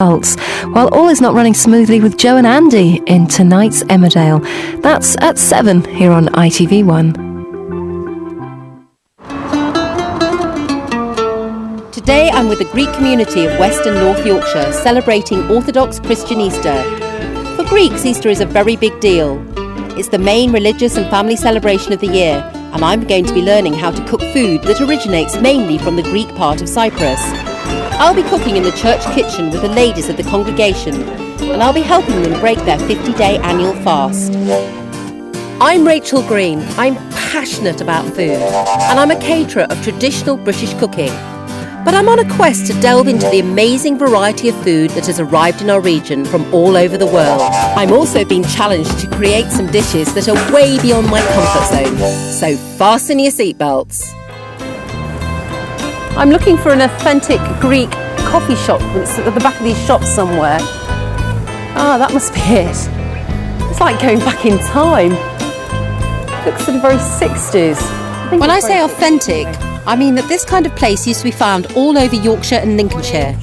results, while all is not running smoothly with Joe and Andy in tonight's Emmerdale. That's at 7 here on ITV1. Today I'm with the Greek community of West and North Yorkshire celebrating Orthodox Christian Easter. For Greeks, Easter is a very big deal. It's the main religious and family celebration of the year, and I'm going to be learning how to cook food that originates mainly from the Greek part of Cyprus. I'll be cooking in the church kitchen with the ladies of the congregation, and I'll be helping them break their 50-day annual fast. I'm Rachel Green. I'm passionate about food, and I'm a caterer of traditional British cooking. But I'm on a quest to delve into the amazing variety of food that has arrived in our region from all over the world. I'm also being challenged to create some dishes that are way beyond my comfort zone. So fasten your seatbelts. I'm looking for an authentic Greek coffee shop that's at the back of these shops somewhere. Ah, that must be it. It's like going back in time. Looks sort of very 60s. When I say authentic, I mean that this kind of place used to be found all over Yorkshire and Lincolnshire.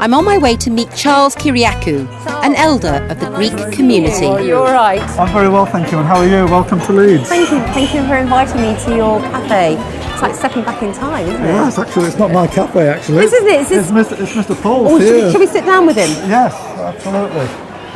I'm on my way to meet Charles Kyriakou, an elder of the Greek community. You're right. I'm very well, thank you. And how are you? Welcome to Leeds. Thank you for inviting me to your cafe. It's like stepping back in time, isn't it? Yes, actually, it's not my cafe, actually. This isn't it? It's Mr. Paul's Oh, here. should we sit down with him? Yes, absolutely.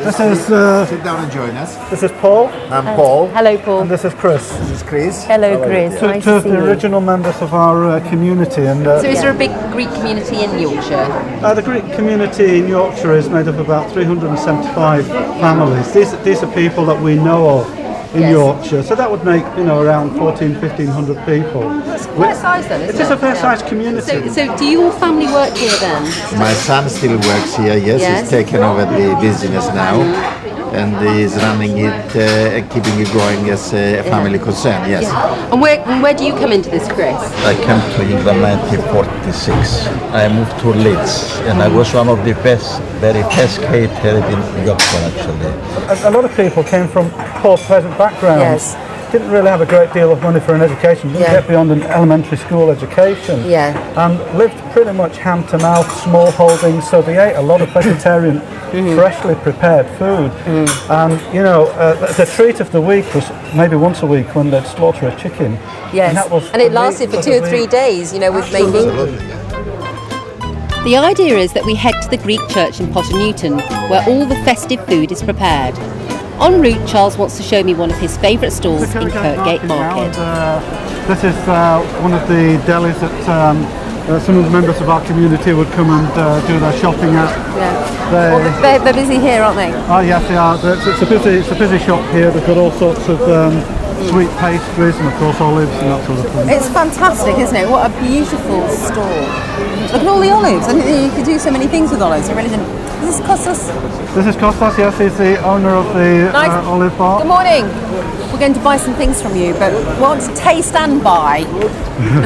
This is... Sit down and join us. This is Paul. I'm Paul. Hello, Paul. And this is Chris. This is Chris. Hello, Chris. Nice Two to of see the you. original members of our community. And So is there a big Greek community in Yorkshire? the Greek community in Yorkshire is made up of about 375 families. These are people that we know of in Yes. Yorkshire. So that would make, around 1,500 people. That's quite a size then, isn't it? It is a fair-sized community. So do your family work here then? My son still works here, yes. Yes. He's taken over the business now. And he's running it and keeping it going as a family concern, yes. And where do you come into this, Chris? I came to England 1946. I moved to Leeds, and I was one of the very best caterers in Yorkshire, actually. A lot of people came from poor peasant backgrounds. Yes. Didn't really have a great deal of money for an education, didn't get beyond an elementary school education. Yeah. And lived pretty much hand to mouth, small holdings, so they ate a lot of vegetarian, freshly prepared food. And, the treat of the week was maybe once a week when they'd slaughter a chicken. Yes. And it lasted for 2 or 3 days, with maybe... The idea is that we head to the Greek church in Potter Newton, where all the festive food is prepared. En route, Charles wants to show me one of his favourite stalls in Kirkgate Market. This is one of the delis that some of the members of our community would come and do their shopping at. Yeah. They're busy here, aren't they? Oh yes, they are. It's a busy shop here. They've got all sorts of sweet pastries and of course olives and that sort of thing. It's fantastic, isn't it? What a beautiful store. Look at all the olives. I didn't think you could do so many things with olives. I really didn't. This is Kostas. This is Kostas, yes, he's the owner of the olive bar. Good morning. We're going to buy some things from you, but we want to taste and buy.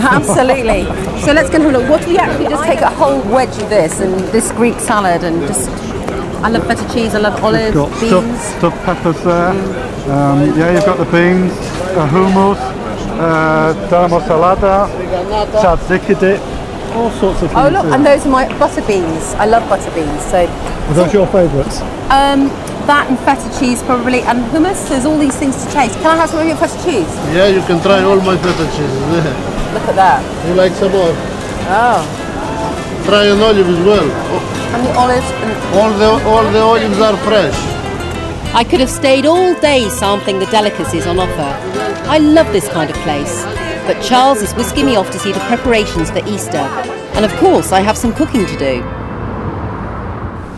Absolutely. So let's go and have a look. What do we actually just take a whole wedge of this and this Greek salad and just... I love feta cheese, I love olives, You've got beans. stuffed peppers there. You've got the beans, hummus, dama salada, tzatziki, all sorts of things. Oh look, and those are my butter beans. I love butter beans. So Are those your favourites? that and feta cheese probably, and hummus. There's all these things to taste. Can I have some of your feta cheese? Yeah, you can try all my feta cheese. Look at that. You like some more? Oh. Try an olive as well. And the olives. All the olives are fresh. I could have stayed all day sampling the delicacies on offer. I love this kind of place. But Charles is whisking me off to see the preparations for Easter. And of course, I have some cooking to do.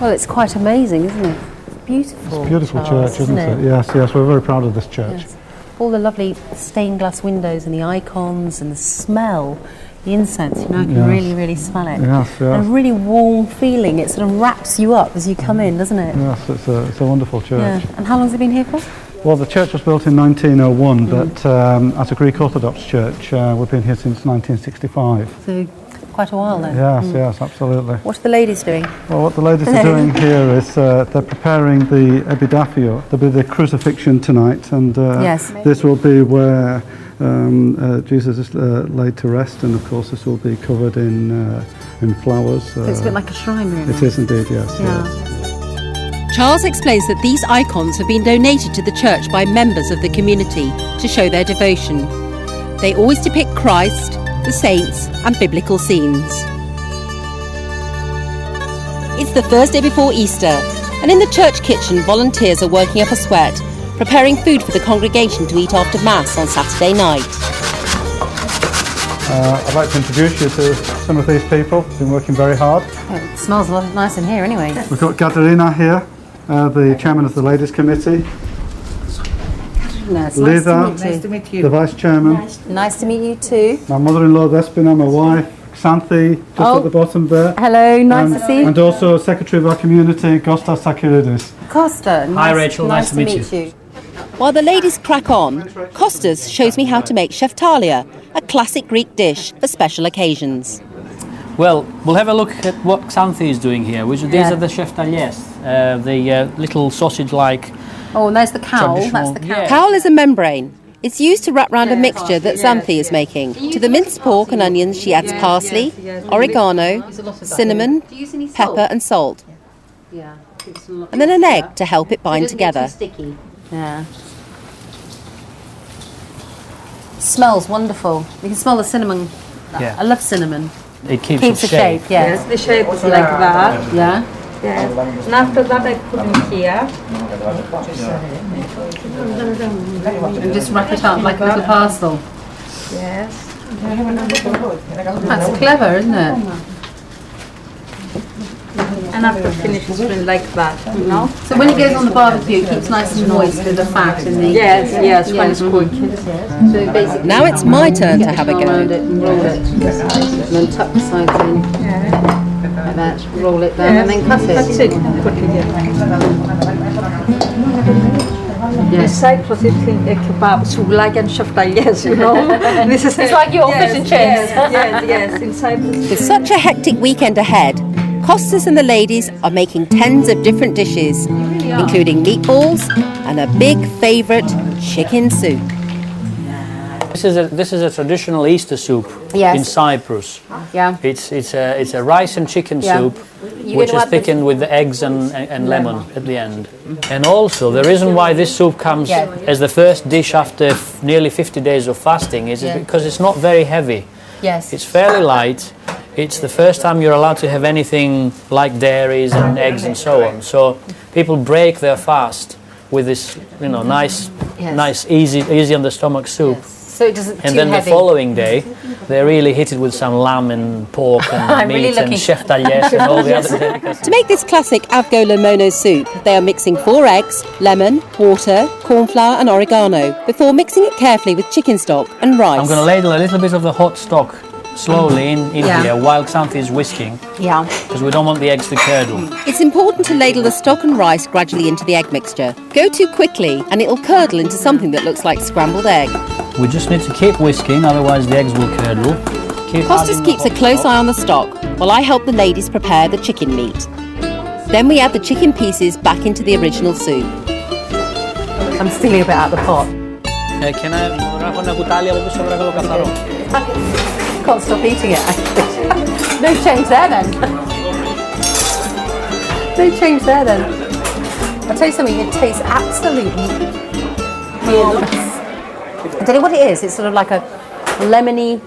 Well, it's quite amazing, isn't it? It's beautiful. It's a beautiful church, isn't it? Yes, we're very proud of this church. Yes. All the lovely stained glass windows and the icons and the smell, the incense, I can really, really smell it. Yes. And a really warm feeling. It sort of wraps you up as you come in, doesn't it? Yes, it's a wonderful church. Yeah. And how long has it been here for? Well, the church was built in 1901, but as a Greek Orthodox church, we've been here since 1965. So, quite a while then. Yes, absolutely. What are the ladies doing? Well, what the ladies are doing here is they're preparing the epitaphio. There'll be the crucifixion tonight, and Yes. this will be where Jesus is laid to rest, and of course this will be covered in flowers. It's a bit like a shrine, really. It is indeed, yes. Yeah. Yes. Charles explains that these icons have been donated to the church by members of the community to show their devotion. They always depict Christ, the saints and biblical scenes. It's the Thursday before Easter, and in the church kitchen volunteers are working up a sweat, preparing food for the congregation to eat after Mass on Saturday night. I'd like to introduce you to some of these people. They've been working very hard. It smells a lot nice in here anyway. We've got Gadarina here, the chairman of the ladies committee. Nice Lida, to meet you. the vice chairman. Nice to meet you too. My mother-in-law Despina, my wife, Xanthi, just at the bottom there. Hello, nice to see you. And also secretary of our community, Kostas Sakiridis. Costa, Hi Rachel, nice to meet you. While the ladies crack on, Kostas shows me how to make sheftalia, a classic Greek dish for special occasions. Well, we'll have a look at what Xanthi is doing here. These are the sheftalias, the little sausage-like. Oh, and there's the cowl. That's traditional- the cowl. yeah. Cowl is a membrane. It's used to wrap round a mixture that Xanthi is making. To the minced pork and onions she adds parsley, oregano, cinnamon, pepper and salt. And then an egg to help it bind together. Yeah. Smells wonderful. You can smell the cinnamon. Yeah. I love cinnamon. It keeps Keeps the its shape. shape, yes. The shape is like that. Yeah. Yes. And after that I put in here. And just wrap it up like a little parcel. Yes. That's clever, isn't it? And after finish it's been like that, you know? So when it goes on the barbecue, it keeps nice and moist with the fat in the... Yes, when it's cooking. So basically... Now it's my turn to have a Around go. it and roll it. And then tuck the sides in. Like that. Roll it down and then cut it. That's it. Put it here. Yes. In Cyprus it's a kebab, souvlaki and shaftalias, you know? This is It's like your fish and chips. Yes, in Cyprus. With such a hectic weekend ahead, Kostas and the ladies are making tens of different dishes, including meatballs and a big favourite, chicken soup. This is a traditional Easter soup Yes. in Cyprus. Yeah. It's a rice and chicken Yeah. soup, You're which gonna is add this- thickened with the eggs and lemon at the end. And also, the reason why this soup comes Yeah. as the first dish after nearly 50 days of fasting is because it's not very heavy. Yes. It's fairly light. It's the first time you're allowed to have anything like dairies and eggs and so on. So people break their fast with this, nice, easy on the stomach soup. So it doesn't And too then heavy. the following day, they really hit it with some lamb and pork and I'm meat really and looking- sheftalias and all the other delicacies. To make this classic avgo lemono soup, they are mixing 4 eggs, lemon, water, corn flour and oregano, before mixing it carefully with chicken stock and rice. I'm going to ladle a little bit of the hot stock slowly in Yeah. here while Xanthi is whisking, Yeah. because we don't want the eggs to curdle. It's important to ladle the stock and rice gradually into the egg mixture. Go too quickly and it will curdle into something that looks like scrambled egg. We just need to keep whisking, otherwise the eggs will curdle. Keep Kostas adding the keeps a hot close stock. eye on the stock while I help the ladies prepare the chicken meat. Then we add the chicken pieces back into the original soup. I'm stealing a bit out of the pot. Can I have ένα κουτάλι από πίσω βράχαλο καθαρό? Can't stop eating it, actually. No change there, then. No change there, then. I'll tell you something, it tastes absolutely marvellous. I don't know what it is. It's sort of like a lemony,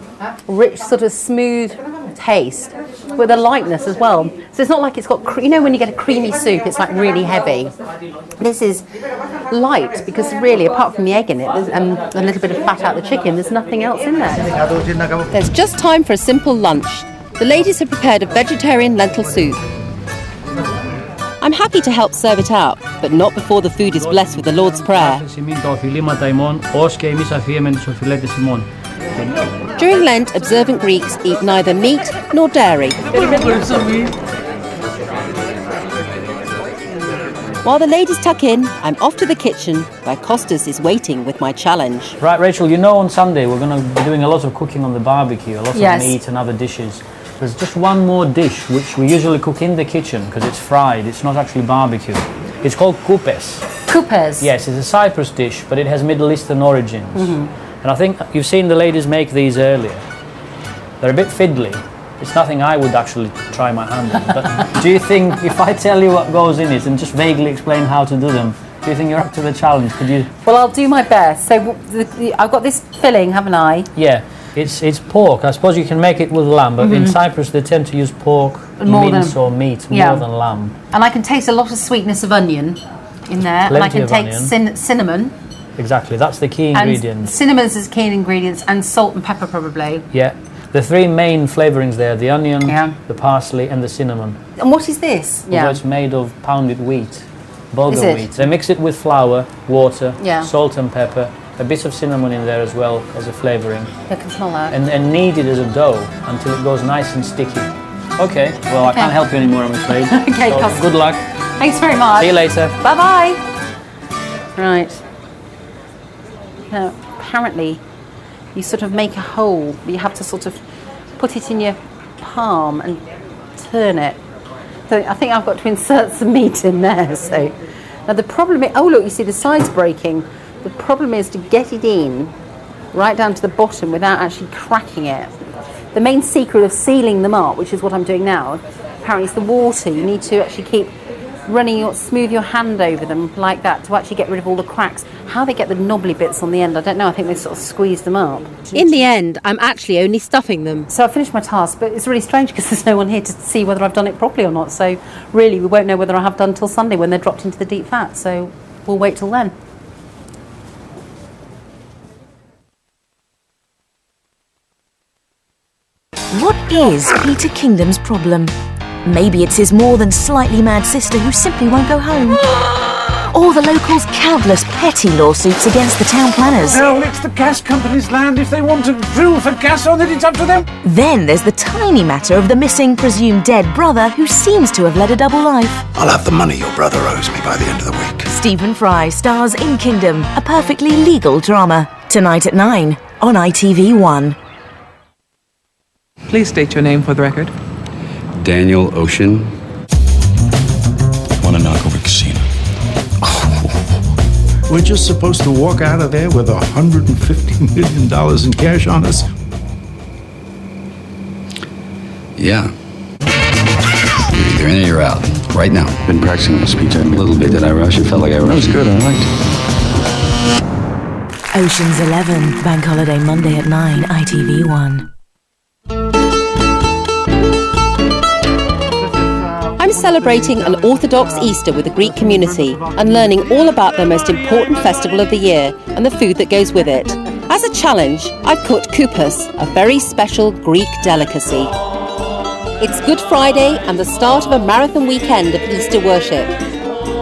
rich, sort of smooth taste with a lightness as well. So it's not like it's got, when you get a creamy soup, it's like really heavy. This is light because really, apart from the egg in it and a little bit of fat out of the chicken, there's nothing else in there. There's just time for a simple lunch. The ladies have prepared a vegetarian lentil soup. I'm happy to help serve it out, but not before the food is blessed with the Lord's Prayer. During Lent, observant Greeks eat neither meat nor dairy. While the ladies tuck in, I'm off to the kitchen where Kostas is waiting with my challenge. Right, Rachel, on Sunday we're going to be doing a lot of cooking on the barbecue, a lot of meat and other dishes. There's just one more dish which we usually cook in the kitchen because it's fried, it's not actually barbecue. It's called koupes. Koupes? Yes, it's a Cyprus dish, but it has Middle Eastern origins. And I think you've seen the ladies make these earlier. They're a bit fiddly. It's nothing I would actually try my hand on. But do you think, if I tell you what goes in it and just vaguely explain how to do them, do you think you're up to the challenge? Could you? Well, I'll do my best. So I've got this filling, haven't I? Yeah, it's pork. I suppose you can make it with lamb, but in Cyprus they tend to use pork, mince or meat more than lamb. And I can taste a lot of sweetness of onion in there. Plenty and I can of take cinnamon. Exactly, that's the key ingredient. And cinnamon is key ingredients, and salt and pepper probably. Yeah, the three main flavourings there: the onion, the parsley, and the cinnamon. And what is this? Although it's made of pounded wheat, bulgur Is it? wheat. They mix it with flour, water, Yeah. salt and pepper, a bit of cinnamon in there as well as a flavouring, I can smell that. and knead it as a dough until it goes nice and sticky. Okay, well I can't help you anymore, I'm afraid. Okay, so, good luck. Thanks very much. See you later. Bye-bye. Right. Now, apparently, you sort of make a hole. You have to sort of put it in your palm and turn it. So I think I've got to insert some meat in there. So now the problem is, oh look, you see the sides breaking. The problem is to get it in right down to the bottom without actually cracking it. The main secret of sealing them up, which is what I'm doing now, apparently is the water. You need to actually keep smooth your hand over them like that to actually get rid of all the cracks. How they get the knobbly bits on the end, I don't know. I think they sort of squeeze them up. In the end, I'm actually only stuffing them. So I finished my task, but it's really strange because there's no one here to see whether I've done it properly or not. So really, we won't know whether I have done till Sunday when they're dropped into the deep fat. So we'll wait till then. What is Peter Kingdom's problem? Maybe it's his more than slightly mad sister who simply won't go home. Or the locals' countless petty lawsuits against the town planners. No, it's the gas company's land. If they want to drill for gas on it, it's up to them. Then there's the tiny matter of the missing, presumed dead brother who seems to have led a double life. I'll have the money your brother owes me by the end of the week. Stephen Fry stars in Kingdom, a perfectly legal drama. Tonight at 9 on ITV1. Please state your name for the record. Daniel Ocean. Want to knock over casino? We're just supposed to walk out of there with $150 million in cash on us. Yeah. You're either in or you're out. Right now. Been practicing the speech a little bit. Did I rush? It felt like I rushed. That was good. I liked it. Ocean's 11, Bank Holiday Monday at 9, ITV1. I'm celebrating an Orthodox Easter with the Greek community and learning all about their most important festival of the year and the food that goes with it. As a challenge, I've cooked koupos, a very special Greek delicacy. It's Good Friday and the start of a marathon weekend of Easter worship.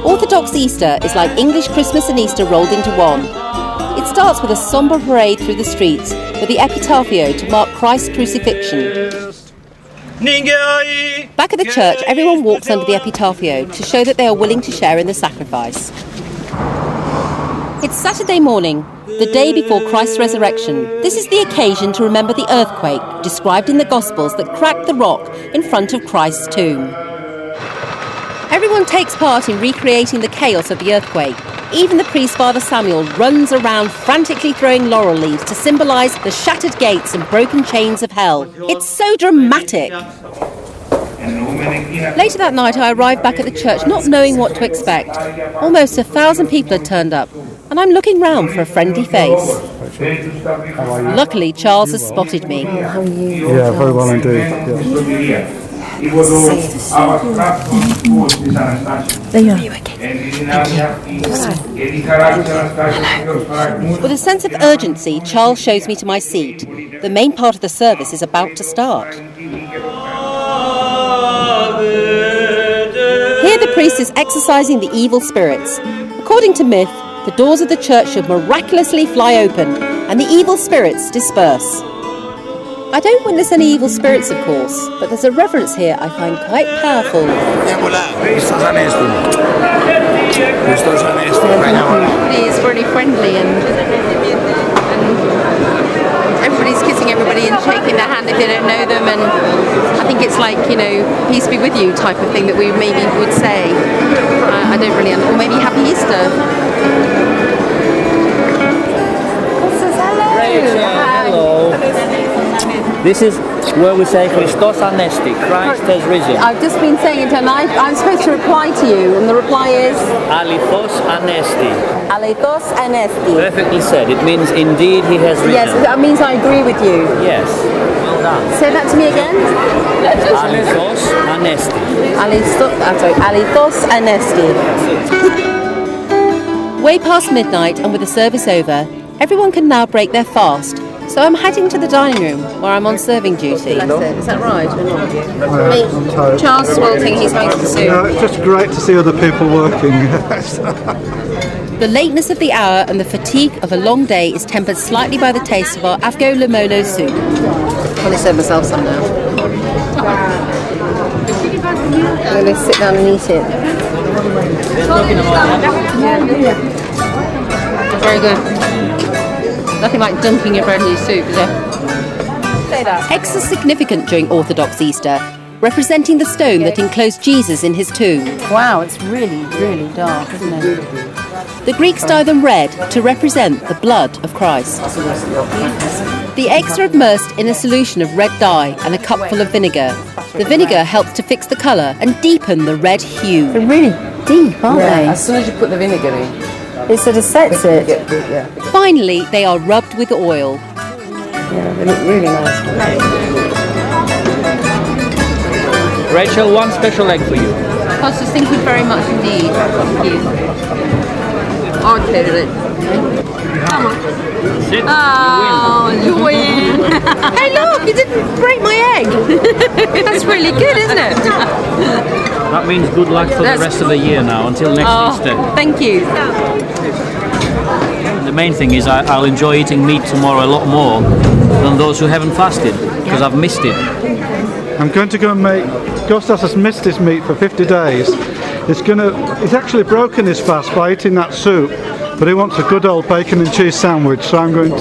Orthodox Easter is like English Christmas and Easter rolled into one. It starts with a sombre parade through the streets with the Epitaphio to mark Christ's crucifixion. Back at the church, everyone walks under the Epitaphio to show that they are willing to share in the sacrifice. It's Saturday morning, the day before Christ's resurrection. This is the occasion to remember the earthquake described in the Gospels that cracked the rock in front of Christ's tomb. Everyone takes part in recreating the chaos of the earthquake. Even the priest Father Samuel runs around frantically throwing laurel leaves to symbolise the shattered gates and broken chains of hell. It's so dramatic. Later that night I arrived back at the church not knowing what to expect. Almost 1,000 people had turned up and I'm looking round for a friendly face. Luckily Charles has spotted me. How are you? Yeah, very well indeed. Yeah. There you are. With a sense of urgency, Charles shows me to my seat. The main part of the service is about to start. Here the priest is exorcising the evil spirits. According to myth, the doors of the church should miraculously fly open and the evil spirits disperse. I don't witness any evil spirits, of course, but there's a reverence here I find quite powerful. Everybody is really friendly and everybody's kissing everybody and shaking their hand if they don't know them, and I think it's like, you know, peace be with you type of thing that we maybe would say. I don't really understand. Or maybe Happy Easter. Hello. This is where we say Christos Anesti, Christ has risen. I've just been saying it and I'm supposed to reply to you, and the reply is Alithos Anesti. Alithos Anesti. Perfectly said. It means indeed he has risen. Yes, that means I agree with you. Yes. Well done. Say that to me again. Alithos Anesti. Alithos Anesti. Way past midnight and with the service over, everyone can now break their fast. So I'm heading to the dining room where I'm on serving duty. Is that right or not? I'm tired. Charles Swalting, he's making the soup. No, it's just great to see other people working. The lateness of the hour and the fatigue of a long day is tempered slightly by the taste of our Afgho Limolo soup. I'm going to serve myself some now. I'm going to sit down and eat it. Very good. Nothing like dunking your bread in your soup, is there? Say that. Eggs are significant during Orthodox Easter, representing the stone that enclosed Jesus in his tomb. Wow, it's really, really dark, isn't it? The Greeks dye them red to represent the blood of Christ. The eggs are immersed in a solution of red dye and a cupful of vinegar. The vinegar helps to fix the colour and deepen the red hue. They're really deep, aren't they? As soon as you put the vinegar in, it sort of sets it. Finally, they are rubbed with oil. Yeah, they look really nice. Rachel, one special egg for you. Costas, thank you very much indeed. Thank you. I'll clear it. How much? Sit. Oh, you win. Hey, look, you didn't break my egg. That's really good, isn't it? That means good luck for the rest of the year now, until next Easter. Thank you. The main thing is I'll enjoy eating meat tomorrow a lot more than those who haven't fasted, because I've missed it. I'm going to go and make... Kostas has missed his meat for 50 days. He's actually broken his fast by eating that soup, but he wants a good old bacon and cheese sandwich, so I'm going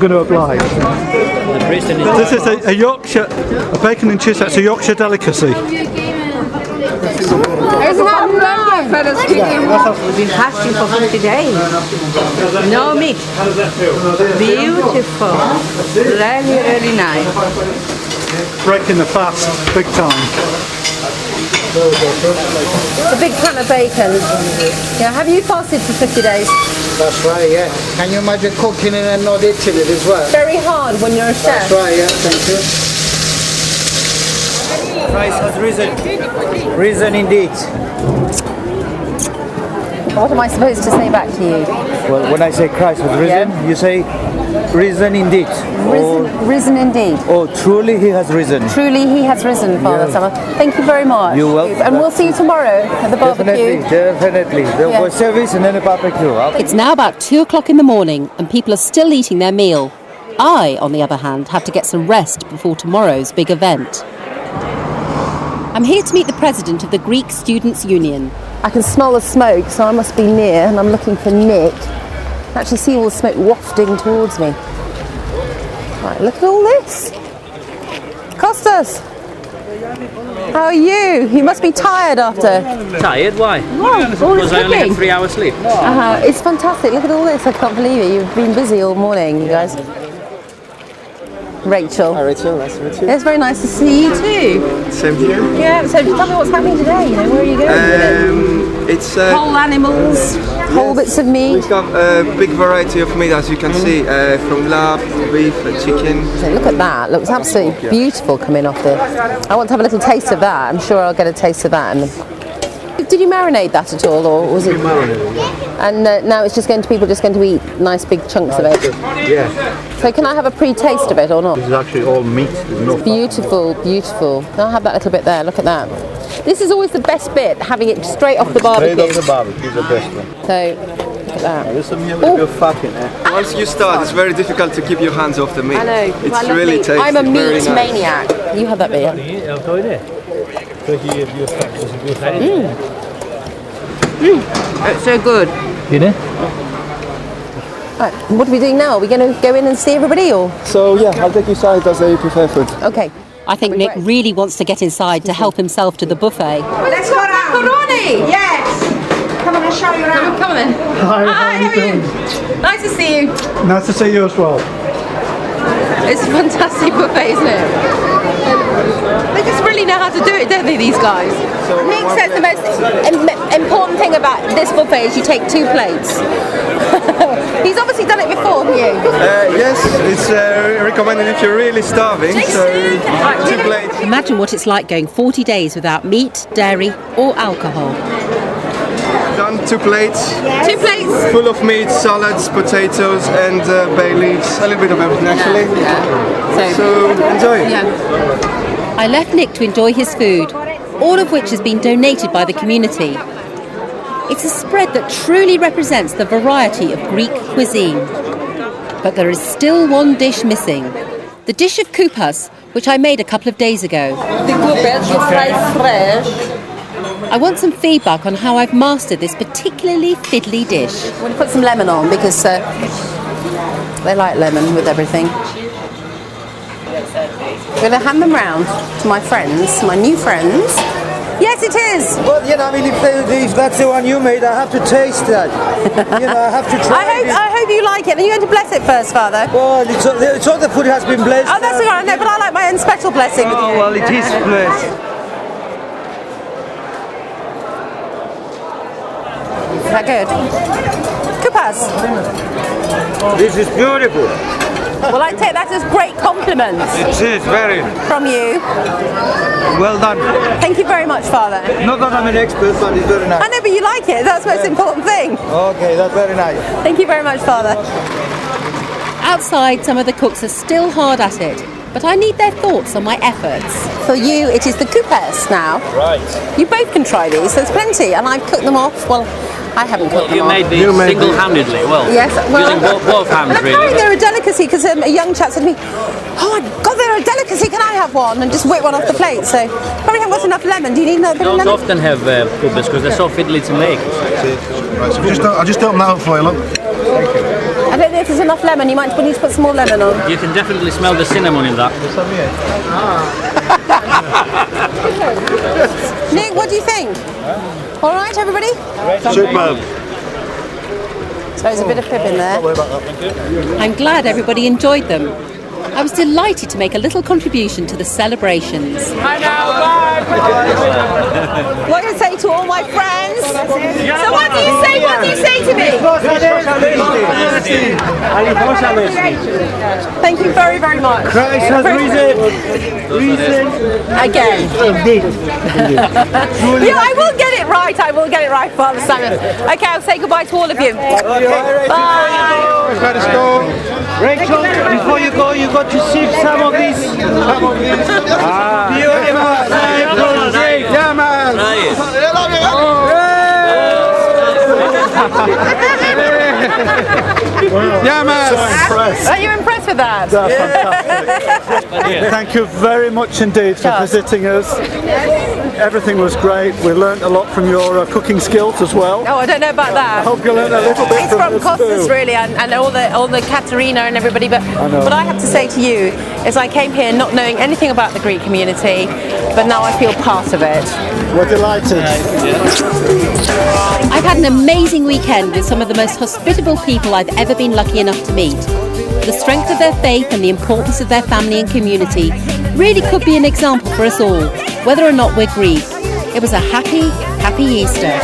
to oblige. This is a Yorkshire, a bacon and cheese, that's a Yorkshire delicacy. Isn't that nice? We've been fasting for 50 days. No meat. Beautiful. Really, really nice. Breaking the fast, big time. A big pan of bacon. Yeah, have you fasted for 50 days? That's right, yeah. Can you imagine cooking it and not eating it as well? Very hard when you're a chef. That's right, yeah, thank you. Christ has risen. Risen indeed. What am I supposed to say back to you? Well, when I say Christ has risen, you say risen indeed. Risen indeed. Oh, truly he has risen. Truly he has risen, Father Summer. Thank you very much. You're welcome. And we'll see you tomorrow at the barbecue. Definitely. There was service and then a barbecue. It's now about 2 o'clock in the morning and people are still eating their meal. I, on the other hand, have to get some rest before tomorrow's big event. I'm here to meet the president of the Greek Students' Union. I can smell the smoke, so I must be near, and I'm looking for Nick. I can actually see all the smoke wafting towards me. Right, look at all this. Costas! How are you? You must be tired after. Tired? Why? Because I only had 3 hours sleep. It's fantastic. Look at all this. I can't believe it. You've been busy all morning, you guys. Rachel. Hi Rachel, nice to meet you. It's very nice to see you too. Same to you. Yeah, so tell me what's happening today, where are you going with it? It's whole animals, whole bits of meat. We've got a big variety of meat, as you can see, from lamb, beef, chicken. So look at that, looks absolutely beautiful coming off there. I want to have a little taste of that. I'm sure I'll get a taste of that. Did you marinate that at all, or was it? And now it's just going to people just going to eat nice big chunks of it. Yeah. So can I have a pre-taste of it or not? This is actually all meat. It's beautiful, beautiful. Can I have that little bit there? Look at that. This is always the best bit, having it straight off the barbecue. Straight off the barbecue is the best one. So look at that. There's some little fat in there. Once you start, it's very difficult to keep your hands off the meat. I know. It's really tasty. I'm a meat very nice. maniac. You have that bit. Yeah? It's so good. You know? Right, what are we doing now? Are we going to go in and see everybody, or? So yeah, I'll take you inside as they prepare food. Okay. I think Nick really wants to get inside to help himself to the buffet. Let's go macaroni! Yes! Come on, Come on then. Hi, how are you doing? Nice to see you. Nice to see you as well. It's a fantastic buffet, isn't it? They just really know how to do it, don't they, these guys? Nick says the most important thing about this buffet is you take 2 plates. He's obviously done it before, haven't you? Yes, it's recommended if you're really starving, so 2 plates. Imagine what it's like going 40 days without meat, dairy or alcohol. Done 2 plates. 2 plates. Full of meat, salads, potatoes and bay leaves. A little bit of everything actually. So enjoy. I left Nick to enjoy his food, all of which has been donated by the community. It's a spread that truly represents the variety of Greek cuisine. But there is still one dish missing. The dish of kupas, which I made a couple of days ago. The kupas you fry fresh. I want some feedback on how I've mastered this particularly fiddly dish. I'm going to put some lemon on because they like lemon with everything. I'm going to hand them round to my friends, my new friends. Yes, it is. Well, you know, I mean, if that's the one you made, I have to taste that. You know, I have to try it. I hope you like it. Are you going to bless it first, Father? Well, it's all the food has been blessed. Oh, that's all right. No, but I like my own special blessing. Oh, well, it is blessed. Is that good? Kupas. This is beautiful. Well, I take that as great compliments. It is very. From you. Well done. Thank you very much, Father. Not that I'm an expert, but it's very nice. I know, but you like it. That's the most important thing. Okay, that's very nice. Thank you very much, Father. Outside, some of the cooks are still hard at it, but I need their thoughts on my efforts. For you, it is the kupas now. Right. You both can try these. There's plenty, and I've cooked them off. Well, I haven't cooked them You off. made these single-handedly. Well, yes, well, using both hands, apparently really. they're a delicacy because a young chap said to me, "Oh my God, they're a delicacy. Can I have one?" And just whip one off the plate. So probably haven't got enough lemon. Do you need another bit of Don't lemon? often have kubas because they're so fiddly to make. Right, so I'll just open that up for you, look. I don't know if there's enough lemon. You might need to put some more lemon on. You can definitely smell the cinnamon in that. Nick, what do you think? All right, everybody? Superb. So there's a bit of pip in there. I'm glad everybody enjoyed them. I was delighted to make a little contribution to the celebrations. What do you say to all my friends? So what do you say? What do you say to me? Thank you very, very much. Christ has risen. Again. Indeed. Yeah, I will get it right. I will get it right, Father Simon. Okay, I'll say goodbye to all of you. Bye. Rachel, before you go, you got to sip some of this. Beautiful. Yeah, man. Yeah, man. So impressed. Are you impressed with that? That's fantastic. Thank you very much indeed for visiting us. Everything was great. We learnt a lot from your cooking skills as well. Oh, I don't know about that. I hope you learnt a little bit It's from from us Costas, too. really, and all the Katerina and everybody. But what I have to say to you is, I came here not knowing anything about the Greek community, but now I feel part of it. We're delighted. I've had an amazing weekend with some of the most hospitable people I've ever been lucky enough to meet. The strength of their faith and the importance of their family and community really could be an example for us all, whether or not we're Greek. It was a happy, happy Easter.